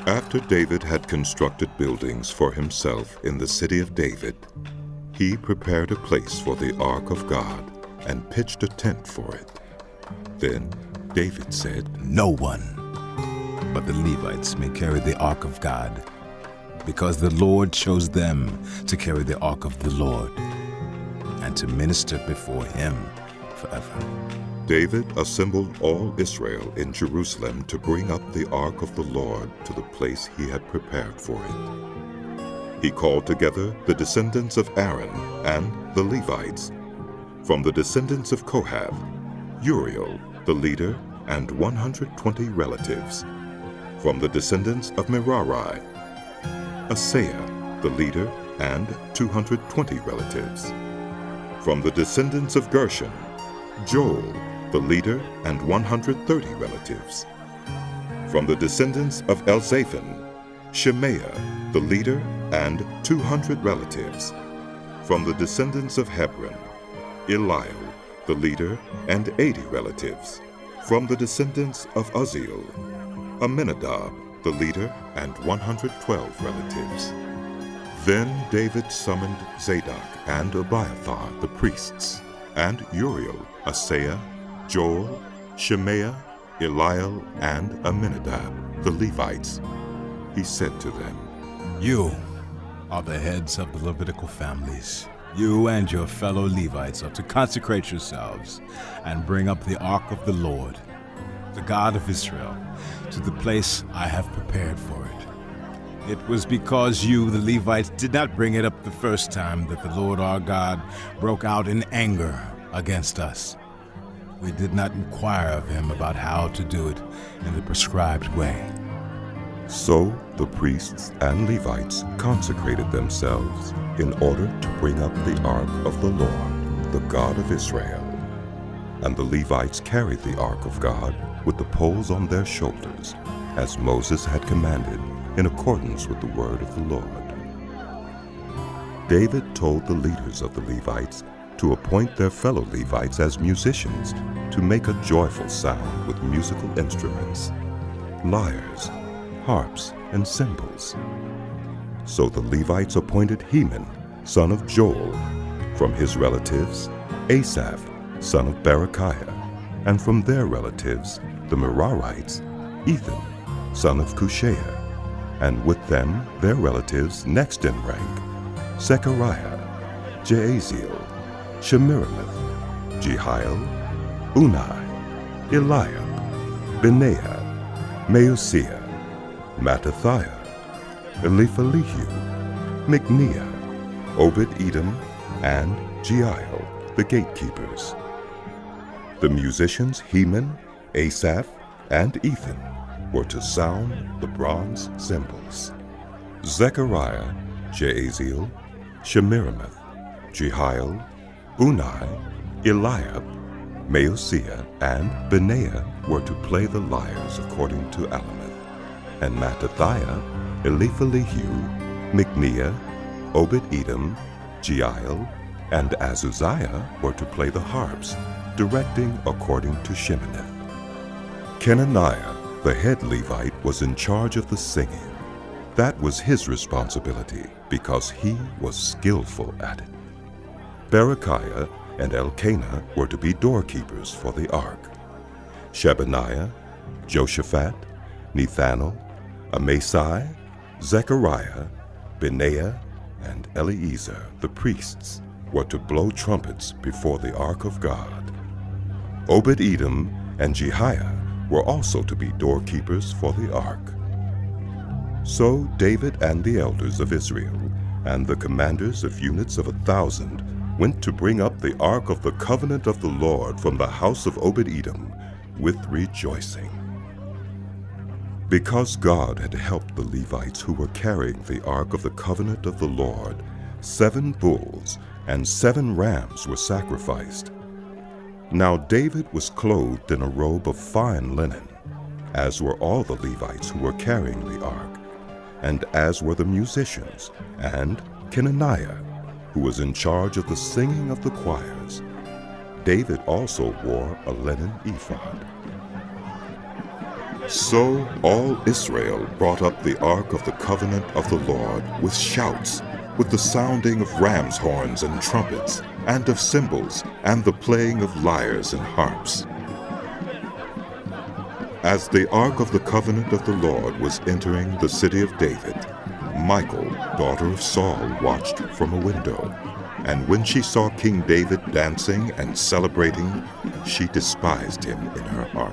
After David had constructed buildings for himself in the city of David, he prepared a place for the ark of God and pitched a tent for it. Then David said, "No one but the Levites may carry the ark of God, because the Lord chose them to carry the ark of the Lord and to minister before him forever." David assembled all Israel in Jerusalem to bring up the ark of the Lord to the place he had prepared for it. He called together the descendants of Aaron and the Levites. From the descendants of Kohath, Uriel, the leader, and 120 relatives. From the descendants of Merari, Asaiah, the leader, and 220 relatives. From the descendants of Gershon, Joel, the leader, and 130 relatives. From the descendants of Elzaphan, Shemaiah, the leader, and 200 relatives. From the descendants of Hebron, Eliel, the leader, and 80 relatives. From the descendants of Uzziel, Aminadab, the leader, and 112 relatives. Then David summoned Zadok and Abiathar, the priests, and Uriel, Asaiah, Joel, Shemaiah, Eliel, and Aminadab, the Levites. He said to them, "You are the heads of the Levitical families. You and your fellow Levites are to consecrate yourselves and bring up the ark of the Lord, the God of Israel, to the place I have prepared for it. It was because you, the Levites, did not bring it up the first time that the Lord our God broke out in anger against us. We did not inquire of him about how to do it in the prescribed way." So the priests and Levites consecrated themselves in order to bring up the ark of the Lord, the God of Israel. And the Levites carried the ark of God with the poles on their shoulders, as Moses had commanded, in accordance with the word of the Lord. David told the leaders of the Levites to appoint their fellow Levites as musicians to make a joyful sound with musical instruments, lyres, harps, and cymbals. So the Levites appointed Heman, son of Joel, from his relatives, Asaph, son of Berechiah, and from their relatives, the Merarites, Ethan, son of Cushaiah, and with them their relatives next in rank, Zechariah, Jaaziel, Shemiramoth, Jehiel, Unai, Eliab, Benaiah, Maaseiah, Mattithiah, Eliphalihu, Micniah, Obed-Edom, and Jeiel, the gatekeepers. The musicians Heman, Asaph, and Ethan were to sound the bronze cymbals. Zechariah, Jaaziel, Shemiramoth, Jehiel, Unai, Eliab, Maaseiah, and Benaiah were to play the lyres according to Alameth, and Mattithiah, Eliphalihu, Micniah, Obed-Edom, Jeiel, and Azuziah were to play the harps, directing according to Sheminith. Kenaniah, the head Levite, was in charge of the singing. That was his responsibility because he was skillful at it. Berechiah and Elkanah were to be doorkeepers for the ark. Shebaniah, Joshaphat, Nethanel, Amasai, Zechariah, Benaiah, and Eleazar, the priests, were to blow trumpets before the ark of God. Obed-Edom and Jehiel were also to be doorkeepers for the ark. So David and the elders of Israel and the commanders of units of 1,000 went to bring up the ark of the covenant of the Lord from the house of Obed-Edom with rejoicing. Because God had helped the Levites who were carrying the ark of the covenant of the Lord, 7 bulls and 7 rams were sacrificed. Now David was clothed in a robe of fine linen, as were all the Levites who were carrying the ark, and as were the musicians, and Kenaniah, who was in charge of the singing of the choirs. David also wore a linen ephod. So all Israel brought up the ark of the covenant of the Lord with shouts, with the sounding of ram's horns and trumpets, and of cymbals, and the playing of lyres and harps. As the ark of the covenant of the Lord was entering the city of David, Michal, daughter of Saul, watched from a window. And when she saw King David dancing and celebrating, she despised him in her heart.